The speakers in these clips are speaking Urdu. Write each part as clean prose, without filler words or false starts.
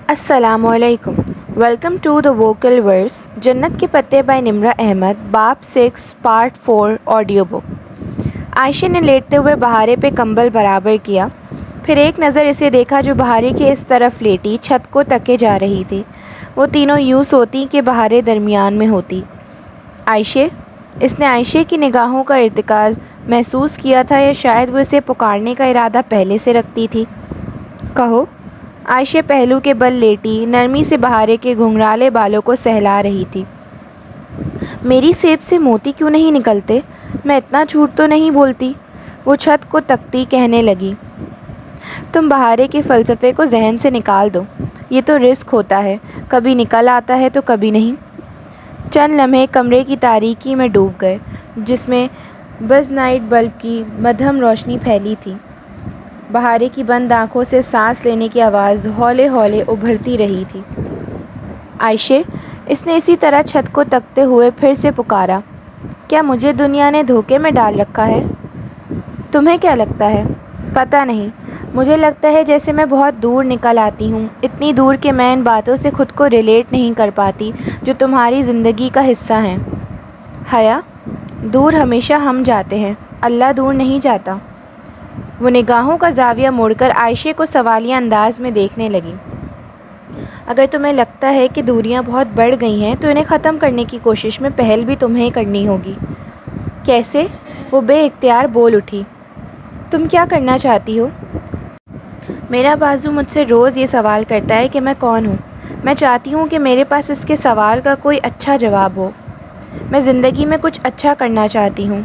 السلام علیکم. ویلکم ٹو دا ووکل ورس جنت کے پتے بائی نمرہ احمد. باب 6 پارٹ 4 آڈیو بک. عائشہ نے لیٹتے ہوئے بہارے پہ کمبل برابر کیا. پھر ایک نظر اسے دیکھا جو بہارے کے اس طرف لیٹی چھت کو تکے جا رہی تھی. وہ تینوں یوں سوتی کہ بہارے درمیان میں ہوتی. عائشہ. اس نے عائشہ کی نگاہوں کا ارتکاز محسوس کیا تھا یا شاید وہ اسے پکارنے کا ارادہ پہلے سے رکھتی تھی. کہو. عائشہ پہلو کے بل لیٹی نرمی سے بہارے کے گھنگھرالے بالوں کو سہلا رہی تھی. میری سیب سے موتی کیوں نہیں نکلتے؟ میں اتنا جھوٹ تو نہیں بولتی. وہ چھت کو تکتی کہنے لگی. تم بہارے کے فلسفے کو ذہن سے نکال دو. یہ تو رزق ہوتا ہے، کبھی نکل آتا ہے تو کبھی نہیں. چند لمحے کمرے کی تاریکی میں ڈوب گئے جس میں بز نائٹ بلب کی مدھم روشنی پھیلی تھی. بہارے کی بند آنکھوں سے سانس لینے کی آواز ہولے ہولے ابھرتی رہی تھی. عائشہ. اس نے اسی طرح چھت کو تکتے ہوئے پھر سے پکارا. کیا مجھے دنیا نے دھوکے میں ڈال رکھا ہے؟ تمہیں کیا لگتا ہے؟ پتہ نہیں. مجھے لگتا ہے جیسے میں بہت دور نکل آتی ہوں، اتنی دور کہ میں ان باتوں سے خود کو ریلیٹ نہیں کر پاتی جو تمہاری زندگی کا حصہ ہیں. حیا. دور ہمیشہ ہم جاتے ہیں، اللہ دور نہیں جاتا. وہ نگاہوں کا زاویہ موڑ کر عائشہ کو سوالیہ انداز میں دیکھنے لگی. اگر تمہیں لگتا ہے کہ دوریاں بہت بڑھ گئی ہیں تو انہیں ختم کرنے کی کوشش میں پہل بھی تمہیں کرنی ہوگی. کیسے؟ وہ بے اختیار بول اٹھی. تم کیا کرنا چاہتی ہو؟ میرا بازو مجھ سے روز یہ سوال کرتا ہے کہ میں کون ہوں. میں چاہتی ہوں کہ میرے پاس اس کے سوال کا کوئی اچھا جواب ہو. میں زندگی میں کچھ اچھا کرنا چاہتی ہوں.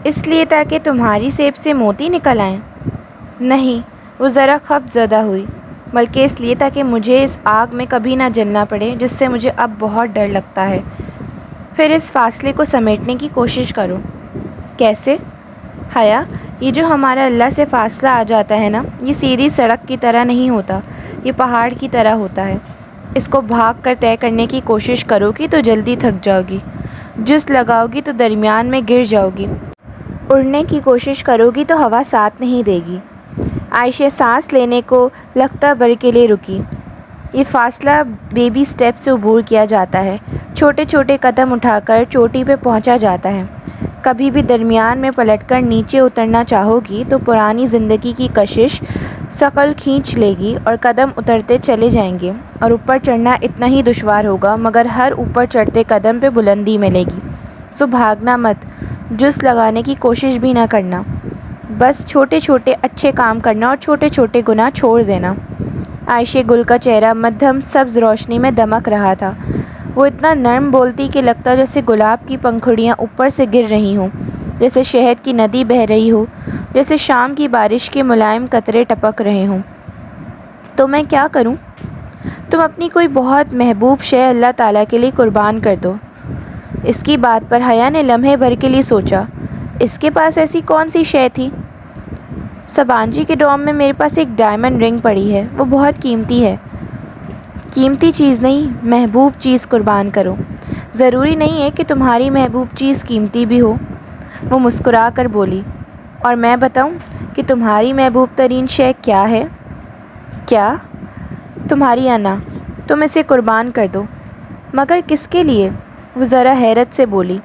اس لیے تاکہ تمہاری سیب سے موتی نکل آئیں؟ نہیں. وہ ذرا خفت زدہ ہوئی. بلکہ اس لیے تاکہ مجھے اس آگ میں کبھی نہ جلنا پڑے جس سے مجھے اب بہت ڈر لگتا ہے. پھر اس فاصلے کو سمیٹنے کی کوشش کرو. کیسے؟ حیا. یہ جو ہمارا اللہ سے فاصلہ آ جاتا ہے نا، یہ سیدھی سڑک کی طرح نہیں ہوتا، یہ پہاڑ کی طرح ہوتا ہے. اس کو بھاگ کر طے کرنے کی کوشش کرو گی تو جلدی تھک جاؤ گی. جست لگاؤ گی تو درمیان میں گر جاؤ گی. اڑنے کی کوشش کرو گی تو ہوا ساتھ نہیں دے گی. عائشہ سانس لینے کو لگتا بھر کے لیے رکی. یہ فاصلہ بیبی سٹیپ سے عبور کیا جاتا ہے. چھوٹے چھوٹے قدم اٹھا کر چوٹی پہ پہنچا جاتا ہے. کبھی بھی درمیان میں پلٹ کر نیچے اترنا چاہو گی تو پرانی زندگی کی کشش ثقل کھینچ لے گی اور قدم اترتے چلے جائیں گے اور اوپر چڑھنا اتنا ہی دشوار ہوگا مگر ہر اوپر چڑھتے قدم پہ بلندی ملے گی. سو بھاگنا مت، جست لگانے کی کوشش بھی نہ کرنا. بس چھوٹے چھوٹے اچھے کام کرنا اور چھوٹے چھوٹے گناہ چھوڑ دینا. عائشہ گل کا چہرہ مدھم سبز روشنی میں دمک رہا تھا. وہ اتنا نرم بولتی کہ لگتا جیسے گلاب کی پنکھڑیاں اوپر سے گر رہی ہوں، جیسے شہد کی ندی بہہ رہی ہو، جیسے شام کی بارش کے ملائم قطرے ٹپک رہے ہوں. تو میں کیا کروں؟ تم اپنی کوئی بہت محبوب شے اللہ تعالیٰ کے لیے قربان کر دو. اس کی بات پر حیا نے لمحے بھر کے لیے سوچا. اس کے پاس ایسی کون سی شے تھی؟ سبانجی کے ڈوم میں میرے پاس ایک ڈائمنڈ رنگ پڑی ہے، وہ بہت قیمتی ہے. قیمتی چیز نہیں، محبوب چیز قربان کرو. ضروری نہیں ہے کہ تمہاری محبوب چیز قیمتی بھی ہو. وہ مسکرا کر بولی. اور میں بتاؤں کہ تمہاری محبوب ترین شے کیا ہے؟ کیا؟ تمہاری انا. تم اسے قربان کر دو. مگر کس کے لیے؟ وہ ذرا حیرت سے بولی.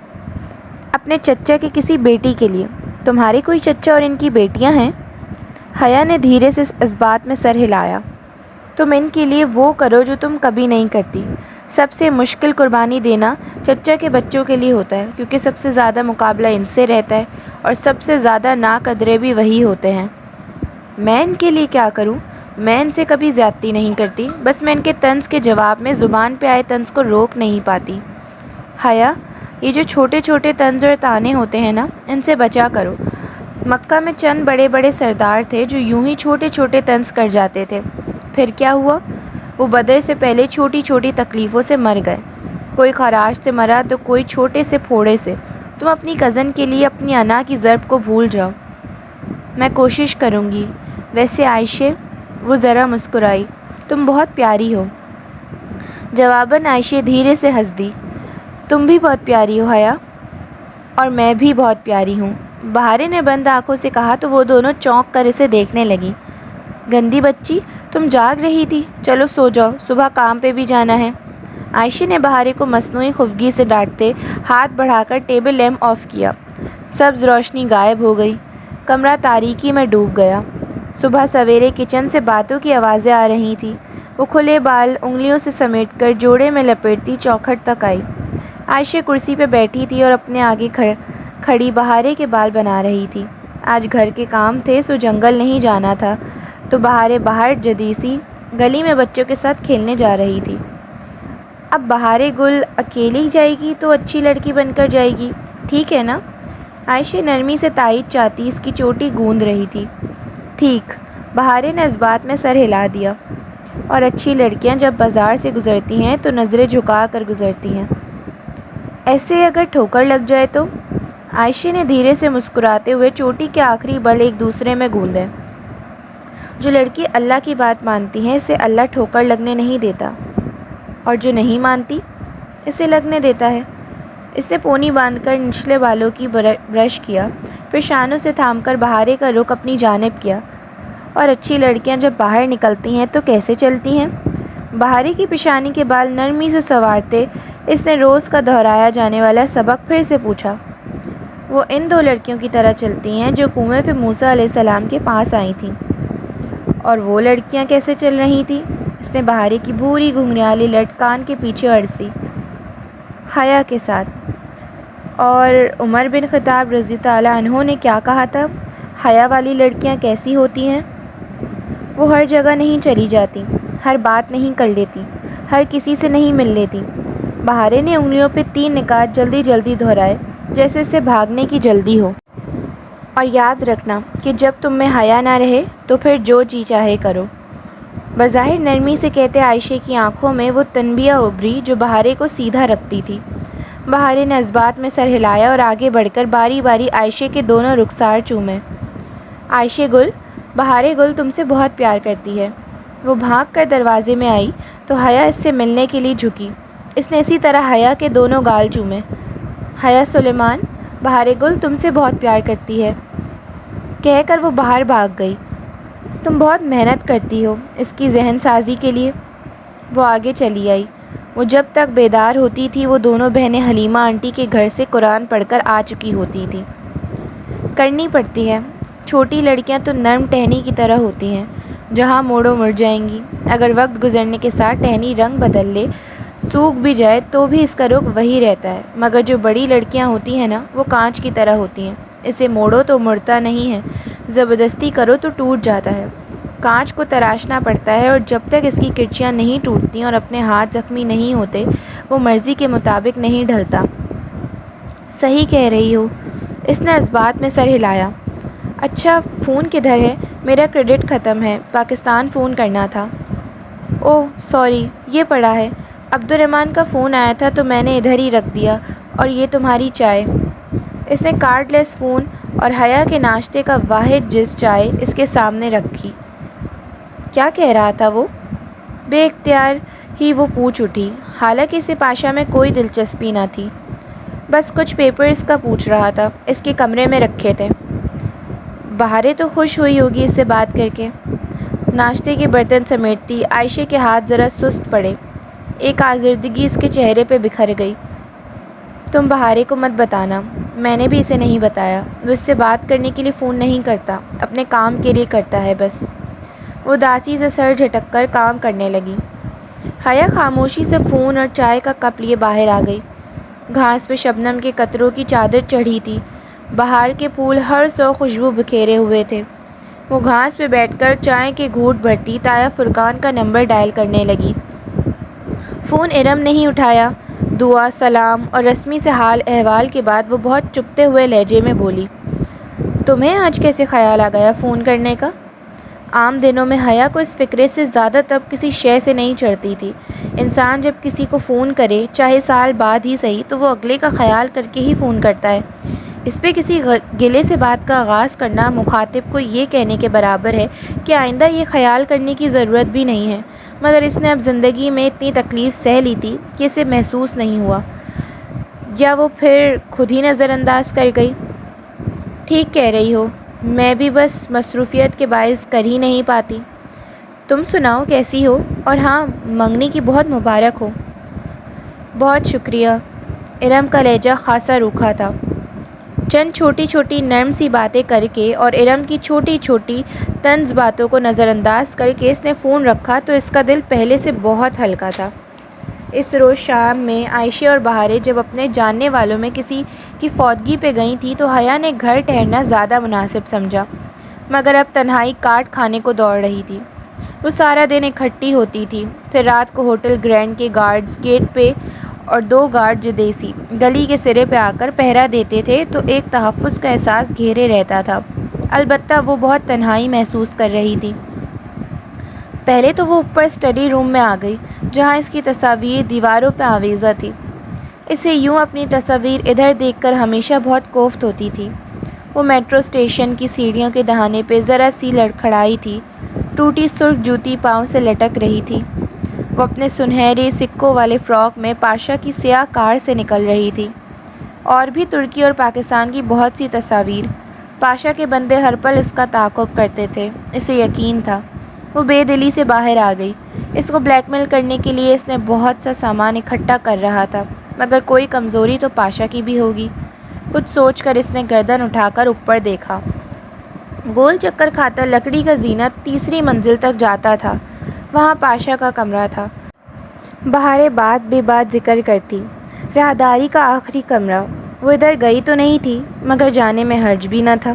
اپنے چچا کی کسی بیٹی کے لیے. تمہارے کوئی چچا اور ان کی بیٹیاں ہیں؟ حیا نے دھیرے سے اس بات میں سر ہلایا. تم ان کے لیے وہ کرو جو تم کبھی نہیں کرتی. سب سے مشکل قربانی دینا چچا کے بچوں کے لیے ہوتا ہے کیونکہ سب سے زیادہ مقابلہ ان سے رہتا ہے اور سب سے زیادہ ناقدرے بھی وہی ہوتے ہیں. میں ان کے لیے کیا کروں؟ میں ان سے کبھی زیادتی نہیں کرتی، بس میں ان کے طنز کے جواب میں زبان پہ آئے طنز کو روک نہیں پاتی. حیا. یہ جو چھوٹے چھوٹے طنز اور طعنے ہوتے ہیں نا، ان سے بچا کرو. مکہ میں چند بڑے بڑے سردار تھے جو یوں ہی چھوٹے چھوٹے طنز کر جاتے تھے. پھر کیا ہوا؟ وہ بدر سے پہلے چھوٹی چھوٹی تکلیفوں سے مر گئے. کوئی خراش سے مرا تو کوئی چھوٹے سے پھوڑے سے. تم اپنی کزن کے لیے اپنی انا کی ضرب کو بھول جاؤ. میں کوشش کروں گی. ویسے عائشہ. وہ ذرا مسکرائی. تم بہت پیاری ہو. جواباً عائشہ دھیرے سے ہنس دی. تم بھی بہت پیاری ہو حیا. اور میں بھی بہت پیاری ہوں. بہارے نے بند آنکھوں سے کہا تو وہ دونوں چونک کر اسے دیکھنے لگیں. گندی بچی، تم جاگ رہی تھی؟ چلو سو جاؤ، صبح کام پہ بھی جانا ہے۔ عائشہ نے بہارے کو مصنوعی خفگی سے ڈانٹتے ہاتھ بڑھا کر ٹیبل لیمپ آف کیا۔ سبز روشنی غائب ہو گئی، کمرہ تاریکی میں ڈوب گیا۔ صبح سویرے کچن سے باتوں کی آوازیں آ رہی تھیں۔ وہ کھلے بال انگلیوں سے سمیٹ کر جوڑے میں لپیٹتی چوکھٹ تک آئی۔ عائشہ کرسی پہ بیٹھی تھی اور اپنے آگے کھڑی بہارے کے بال بنا رہی تھی۔ آج گھر کے کام تھے، سو جنگل نہیں جانا تھا، تو بہارے باہر جدیسی گلی میں بچوں کے ساتھ کھیلنے جا رہی تھی۔ اب بہارے گل اکیلی جائے گی تو اچھی لڑکی بن کر جائے گی، ٹھیک ہے نا؟ عائشہ نرمی سے تائید چاہتی اس کی چوٹی گوند رہی تھی۔ ٹھیک، بہارے نے اس بات میں سر ہلا دیا۔ اور اچھی لڑکیاں جب بازار سے گزرتی ہیں تو نظریں جھکا کر گزرتی ہیں۔ ایسے اگر ٹھوکر لگ جائے تو؟ عائشہ نے دھیرے سے مسکراتے ہوئے چوٹی کے آخری بل ایک دوسرے میں گوندے۔ جو لڑکی اللہ کی بات مانتی ہے اسے اللہ ٹھوکر لگنے نہیں دیتا، اور جو نہیں مانتی اسے لگنے دیتا ہے۔ اس نے پونی باندھ کر نچلے بالوں کی برش کیا، پھر شانوں سے تھام کر بہارے کا رخ اپنی جانب کیا۔ اور اچھی لڑکیاں جب باہر نکلتی ہیں تو کیسے چلتی ہیں؟ بہارے کی پیشانی کے بال نرمی سے سنوارتے اس نے روز کا دہرایا جانے والا سبق پھر سے پوچھا۔ وہ ان دو لڑکیوں کی طرح چلتی ہیں جو کنویں پہ موسیٰ علیہ السلام کے پاس آئی تھیں۔ اور وہ لڑکیاں کیسے چل رہی تھیں؟ اس نے بہارے کی بھوری گھنگریالی لٹ کان کے پیچھے اڑسی۔ حیا کے ساتھ۔ اور عمر بن خطاب رضی اللہ عنہ نے کیا کہا تھا؟ حیا والی لڑکیاں کیسی ہوتی ہیں؟ وہ ہر جگہ نہیں چلی جاتی، ہر بات نہیں کر لیتی، ہر کسی سے نہیں مل لیتی۔ بہارے نے انگلیوں پہ 3 نکات جلدی جلدی دہرائے، جیسے اسے بھاگنے کی جلدی ہو۔ اور یاد رکھنا کہ جب تم میں حیا نہ رہے تو پھر جو جی چاہے کرو۔ بظاہر نرمی سے کہتے عائشہ کی آنکھوں میں وہ تنبیہ ابھری جو بہارے کو سیدھا رکھتی تھی۔ بہارے نے اس بات میں سر ہلایا اور آگے بڑھ کر باری باری عائشہ کے دونوں رخسار چومے۔ عائشہ گل، بہارے گل تم سے بہت پیار کرتی ہے۔ وہ بھاگ کر دروازے میں آئی تو حیا اس سے ملنے کے لیے جھکی۔ اس نے اسی طرح حیا کے دونوں گال چومے۔ حیا سلیمان، بہارے گل تم سے بہت پیار کرتی ہے، کہہ کر وہ باہر بھاگ گئی۔ تم بہت محنت کرتی ہو اس کی ذہن سازی کے لیے۔ وہ آگے چلی آئی۔ وہ جب تک بیدار ہوتی تھی وہ دونوں بہنیں حلیمہ آنٹی کے گھر سے قرآن پڑھ کر آ چکی ہوتی تھیں۔ کرنی پڑتی ہے، چھوٹی لڑکیاں تو نرم ٹہنی کی طرح ہوتی ہیں، جہاں موڑو مڑ جائیں گی۔ اگر وقت گزرنے کے ساتھ ٹہنی رنگ بدل لے، سوکھ بھی جائے تو بھی اس کا رخ وہی رہتا ہے، مگر جو بڑی لڑکیاں ہوتی ہیں نا وہ کانچ کی طرح ہوتی ہیں، اسے موڑو تو مڑتا نہیں ہے، زبردستی کرو تو ٹوٹ جاتا ہے۔ کانچ کو تراشنا پڑتا ہے اور جب تک اس کی کرچیاں نہیں ٹوٹتی اور اپنے ہاتھ زخمی نہیں ہوتے وہ مرضی کے مطابق نہیں ڈھلتا۔ صحیح کہہ رہی ہو، اس نے اس بات میں سر ہلایا۔ اچھا فون کدھر ہے؟ میرا کریڈٹ ختم ہے، پاکستان فون کرنا تھا۔ اوہ سوری، یہ پڑا ہے۔ عبد الرحمن کا فون آیا تھا تو میں نے ادھر ہی رکھ دیا، اور یہ تمہاری چائے۔ اس نے کارڈ لیس فون اور حیا کے ناشتے کا واحد جز چائے اس کے سامنے رکھی۔ کیا کہہ رہا تھا وہ؟ بے اختیار ہی وہ پوچھ اٹھی، حالانکہ اسے پاشا میں کوئی دلچسپی نہ تھی۔ بس کچھ پیپرز کا پوچھ رہا تھا، اس کے کمرے میں رکھے تھے۔ بہارے تو خوش ہوئی ہوگی اس سے بات کر کے۔ ناشتے کے برتن سمیٹتی عائشہ کے ہاتھ ذرا سست پڑے، ایک آزردگی اس کے چہرے پہ بکھر گئی۔ تم بہارے کو مت بتانا، میں نے بھی اسے نہیں بتایا، وہ اس سے بات کرنے کے لیے فون نہیں کرتا، اپنے کام کے لیے کرتا ہے بس۔ وہ اداسی سے سر جھٹک کر کام کرنے لگی۔ حیا خاموشی سے فون اور چائے کا کپ لیے باہر آ گئی۔ گھاس پہ شبنم کے قطروں کی چادر چڑھی تھی، بہار کے پھول ہر سو خوشبو بکھیرے ہوئے تھے۔ وہ گھاس پہ بیٹھ کر چائے کے گھونٹ بھرتی تایا فرقان کا نمبر ڈائل کرنے لگی۔ فون ارم نہیں اٹھایا۔ دعا، سلام اور رسمی سے حال احوال کے بعد وہ بہت چپتے ہوئے لہجے میں بولی، تمہیں آج کیسے خیال آ گیا فون کرنے کا؟ عام دنوں میں حیا کو اس فکرے سے زیادہ تب کسی شے سے نہیں چڑھتی تھی۔ انسان جب کسی کو فون کرے، چاہے سال بعد ہی صحیح، تو وہ اگلے کا خیال کر کے ہی فون کرتا ہے۔ اس پہ کسی گلے سے بات کا آغاز کرنا مخاطب کو یہ کہنے کے برابر ہے کہ آئندہ یہ خیال کرنے کی ضرورت بھی نہیں ہے، مگر اس نے اب زندگی میں اتنی تکلیف سہ لی تھی کہ اسے محسوس نہیں ہوا، یا وہ پھر خود ہی نظر انداز کر گئی۔ ٹھیک کہہ رہی ہو، میں بھی بس مصروفیت کے باعث کر ہی نہیں پاتی۔ تم سناؤ کیسی ہو؟ اور ہاں، منگنی کی بہت مبارک ہو۔ بہت شکریہ۔ ارم کا لہجہ خاصا روکھا تھا۔ چند چھوٹی چھوٹی نرم سی باتیں کر کے اور ارم کی چھوٹی چھوٹی طنز باتوں کو نظر انداز کر کے اس نے فون رکھا تو اس کا دل پہلے سے بہت ہلکا تھا۔ اس روز شام میں عائشہ اور بہاریں جب اپنے جاننے والوں میں کسی کی فوتگی پہ گئی تھیں تو حیا نے گھر ٹھہرنا زیادہ مناسب سمجھا، مگر اب تنہائی کاٹ کھانے کو دوڑ رہی تھی۔ وہ سارا دن اکٹھی ہوتی تھی، پھر رات کو ہوٹل گرینڈ کے گارڈز گیٹ پہ اور 2 گارڈ جو دیسی گلی کے سرے پہ آ کر پہرا دیتے تھے تو ایک تحفظ کا احساس گھیرے رہتا تھا۔ البتہ وہ بہت تنہائی محسوس کر رہی تھی۔ پہلے تو وہ اوپر اسٹڈی روم میں آ گئی جہاں اس کی تصاویر دیواروں پہ آویزاں تھی۔ اسے یوں اپنی تصاویر ادھر دیکھ کر ہمیشہ بہت کوفت ہوتی تھی۔ وہ میٹرو اسٹیشن کی سیڑھیوں کے دہانے پہ ذرا سی لڑکھڑائی تھی، ٹوٹی سرخ جوتی پاؤں سے لٹک رہی تھی۔ وہ اپنے سنہرے سکوں والے فراک میں پاشا کی سیاہ کار سے نکل رہی تھی۔ اور بھی ترکی اور پاکستان کی بہت سی تصاویر۔ پاشا کے بندے ہر پل اس کا تعاقب کرتے تھے، اسے یقین تھا۔ وہ بے دلی سے باہر آ گئی۔ اس کو بلیک میل کرنے کے لیے اس نے بہت سا سامان اکٹھا کر رہا تھا، مگر کوئی کمزوری تو پاشا کی بھی ہوگی۔ کچھ سوچ کر اس نے گردن اٹھا کر اوپر دیکھا۔ گول چکر کھاتا لکڑی کا زینت 3ری منزل تک جاتا تھا۔ وہاں پاشا کا کمرہ تھا۔ بہاریں بات بے بات ذکر کرتی، راہداری کا آخری کمرہ۔ وہ ادھر گئی تو نہیں تھی، مگر جانے میں حرج بھی نہ تھا۔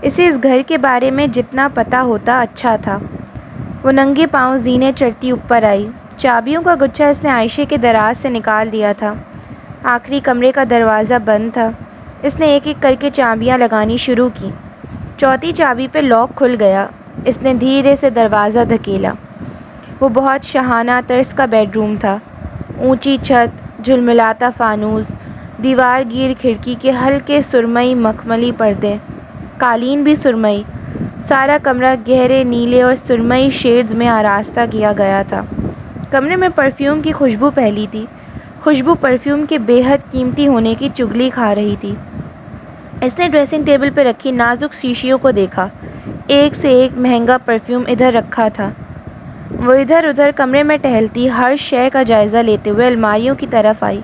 اسے اس گھر کے بارے میں جتنا پتہ ہوتا اچھا تھا۔ وہ ننگے پاؤں زینے چڑھتی اوپر آئی۔ چابیوں کا گچھا اس نے عائشہ کے دراز سے نکال دیا تھا۔ آخری کمرے کا دروازہ بند تھا۔ اس نے ایک ایک کر کے چابیاں لگانی شروع کی۔ 4تھی چابی پہ لاک کھل گیا۔ اس نے دھیرے سے دروازہ دھکیلا۔ وہ بہت شاہانہ طرز کا بیڈ روم تھا۔ اونچی چھت، جھلملاتا فانوس، دیوار گیر کھڑکی کے ہلکے سرمئی مخملی پردے، قالین بھی سرمئی۔ سارا کمرہ گہرے نیلے اور سرمئی شیڈز میں آراستہ کیا گیا تھا۔ کمرے میں پرفیوم کی خوشبو پھیلی تھی۔ خوشبو پرفیوم کے بے حد قیمتی ہونے کی چغلی کھا رہی تھی۔ اس نے ڈریسنگ ٹیبل پہ رکھی نازک شیشیوں کو دیکھا۔ ایک سے ایک مہنگا پرفیوم ادھر رکھا تھا۔ وہ ادھر ادھر کمرے میں ٹہلتی ہر شے کا جائزہ لیتے ہوئے الماریوں کی طرف آئی۔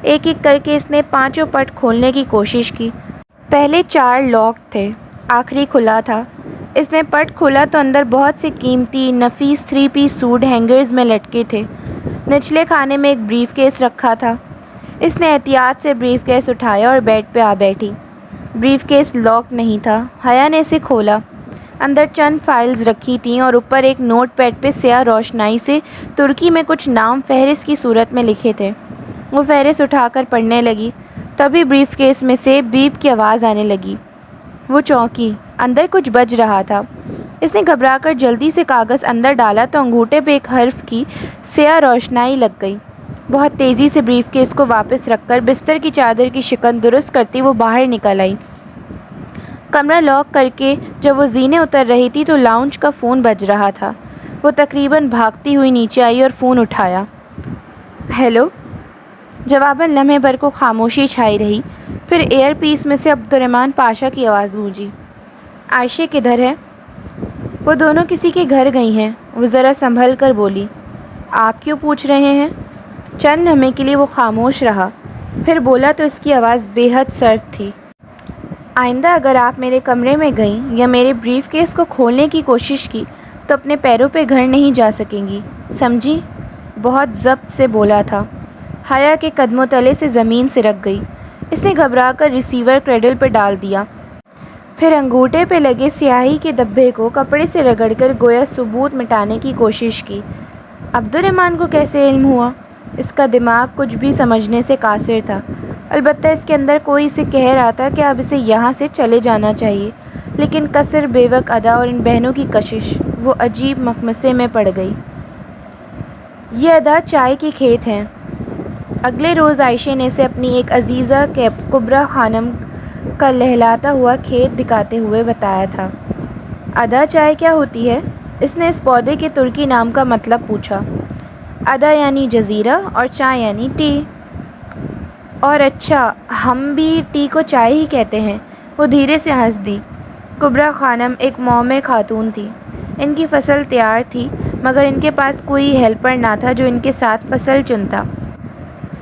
ایک ایک کر کے اس نے 5 پٹ کھولنے کی کوشش کی۔ پہلے 4 لاک تھے، آخری کھلا تھا۔ اس نے پٹ کھولا تو اندر بہت سے قیمتی نفیس 3 پیس سوٹ ہینگرز میں لٹکے تھے۔ نچلے خانے میں ایک بریف کیس رکھا تھا۔ اس نے احتیاط سے بریف کیس اٹھایا اور بیڈ پہ آ بیٹھی۔ بریف کیس لاک نہیں تھا۔ حیا نے اسے کھولا۔ اندر چند فائلز رکھی تھیں اور اوپر ایک نوٹ پیڈ پہ سیاہ روشنائی سے ترکی میں کچھ نام فہرست کی صورت میں لکھے تھے۔ وہ فہرست اٹھا کر پڑھنے لگی، تبھی بریف کیس میں سے بیپ کی آواز آنے لگی۔ وہ چونکی، اندر کچھ بج رہا تھا۔ اس نے گھبرا کر جلدی سے کاغذ اندر ڈالا تو انگوٹھے پہ ایک حرف کی سیاہ روشنائی لگ گئی۔ بہت تیزی سے بریف کیس کو واپس رکھ کر بستر کی چادر کی شکن درست کرتی وہ باہر نکل آئی۔ کمرہ لاک کر کے جب وہ زینے اتر رہی تھی تو لاؤنج کا فون بج رہا تھا۔ وہ تقریباً بھاگتی ہوئی نیچے آئی اور فون اٹھایا۔ ہیلو؟ جواباً لمحے بھر کو خاموشی چھائی رہی، پھر ایئر پیس میں سے عبدالرحمن پاشا کی آواز گونجی۔ عائشہ کدھر ہے؟ وہ دونوں کسی کے گھر گئی ہیں۔ وہ ذرا سنبھل کر بولی۔ آپ کیوں پوچھ رہے ہیں؟ چند لمحے کے لیے وہ خاموش رہا، پھر بولا تو اس کی آواز بے حد سرد تھی۔ آئندہ اگر آپ میرے کمرے میں گئیں یا میرے بریف کیس کو کھولنے کی کوشش کی تو اپنے پیروں پہ گھر نہیں جا سکیں گی، سمجھی؟ بہت ضبط سے بولا تھا۔ حیا کے قدموں تلے سے زمین سرک گئی۔ اس نے گھبرا کر ریسیور کریڈل پہ ڈال دیا، پھر انگوٹھے پہ لگے سیاہی کے دھبے کو کپڑے سے رگڑ کر گویا ثبوت مٹانے کی کوشش کی۔ عبدالرحمن کو کیسے علم ہوا؟ اس کا دماغ کچھ بھی سمجھنے سے قاصر تھا، البتہ اس کے اندر کوئی اسے کہہ رہا تھا کہ اب اسے یہاں سے چلے جانا چاہیے، لیکن قصر، بیوک ادا اور ان بہنوں کی کشش، وہ عجیب مخمصے میں پڑ گئی۔ یہ ادا چائے کے کھیت ہیں۔ اگلے روز عائشہ نے اسے اپنی ایک عزیزہ کبریٰ خانم کا لہلاتا ہوا کھیت دکھاتے ہوئے بتایا تھا۔ ادا چائے کیا ہوتی ہے؟ اس نے اس پودے کے ترکی نام کا مطلب پوچھا۔ ادا یعنی جزیرہ اور چائے یعنی ٹی۔ اور اچھا، ہم بھی ٹی کو چائے ہی کہتے ہیں۔ وہ دھیرے سے ہنس دی۔ کبریٰ خانم ایک معمر خاتون تھی۔ ان کی فصل تیار تھی، مگر ان کے پاس کوئی ہیلپر نہ تھا جو ان کے ساتھ فصل چنتا۔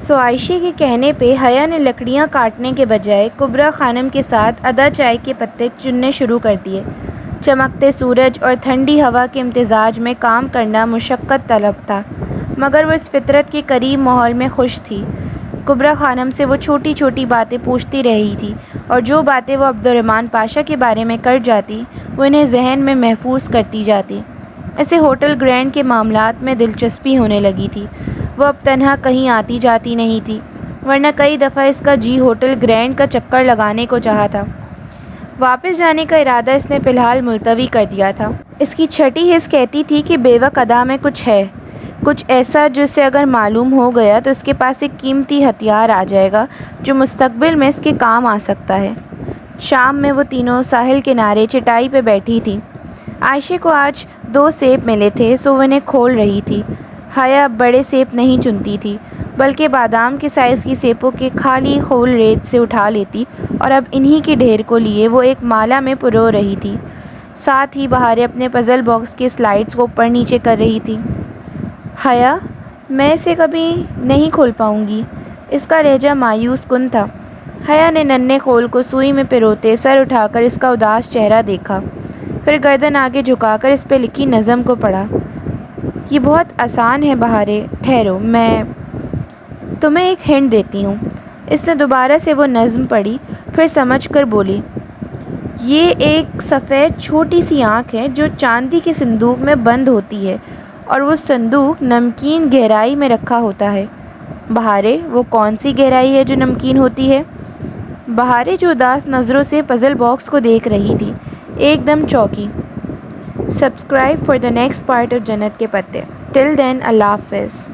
سو عائشہ کے کہنے پہ حیا نے لکڑیاں کاٹنے کے بجائے کبریٰ خانم کے ساتھ ادا چائے کے پتے چننے شروع کر دیے۔ چمکتے سورج اور ٹھنڈی ہوا کے امتزاج میں کام کرنا مشقت طلب تھا، مگر وہ اس فطرت کے قریب ماحول میں خوش تھی۔ کبریٰ خانم سے وہ چھوٹی چھوٹی باتیں پوچھتی رہی تھی، اور جو باتیں وہ عبدالرحمن پاشا کے بارے میں کر جاتی وہ انہیں ذہن میں محفوظ کرتی جاتی۔ اسے ہوٹل گرینڈ کے معاملات میں دلچسپی ہونے لگی تھی۔ وہ اب تنہا کہیں آتی جاتی نہیں تھی، ورنہ کئی دفعہ اس کا جی ہوٹل گرینڈ کا چکر لگانے کو چاہا تھا۔ واپس جانے کا ارادہ اس نے فی الحال ملتوی کر دیا تھا۔ اس کی چھٹی حس کہتی تھی کہ بیوہ ادا میں کچھ ہے، کچھ ایسا جو اسے اگر معلوم ہو گیا تو اس کے پاس ایک قیمتی ہتھیار آ جائے گا جو مستقبل میں اس کے کام آ سکتا ہے۔ شام میں وہ تینوں ساحل کنارے چٹائی پہ بیٹھی تھیں۔ عائشہ کو آج 2 سیب ملے تھے، سو وہ انہیں کھول رہی تھی۔ حیا اب بڑے سیب نہیں چنتی تھی، بلکہ بادام کے سائز کی سیبوں کے خالی خول ریت سے اٹھا لیتی، اور اب انہی کے ڈھیر کو لیے وہ ایک مالا میں پرو رہی تھی۔ ساتھ ہی بہاریں اپنے پزل باکس کے سلائڈز کو اوپر نیچے کر رہی تھی۔ حیا، میں اسے کبھی نہیں کھول پاؤں گی۔ اس کا لہجہ مایوس کن تھا۔ حیا نے ننھے خول کو سوئی میں پروتے سر اٹھا کر اس کا اداس چہرہ دیکھا، پھر گردن آگے جھکا کر اس پہ لکھی نظم کو پڑھا۔ یہ بہت آسان ہے بہاریں، ٹھہرو، میں تمہیں ایک ہنٹ دیتی ہوں۔ اس نے دوبارہ سے وہ نظم پڑھی، پھر سمجھ کر بولی، یہ ایک سفید چھوٹی سی آنکھ ہے جو چاندی کے صندوق میں بند ہوتی ہے، اور وہ صندوق نمکین گہرائی میں رکھا ہوتا ہے۔ بہاریں، وہ کون سی گہرائی ہے جو نمکین ہوتی ہے؟ بہاریں جو اداس نظروں سے پزل باکس کو دیکھ رہی تھی، ایک دم چونکی۔ Subscribe for the next part of Jannat Ke پتے۔ ٹل دین، اللہ حافظ۔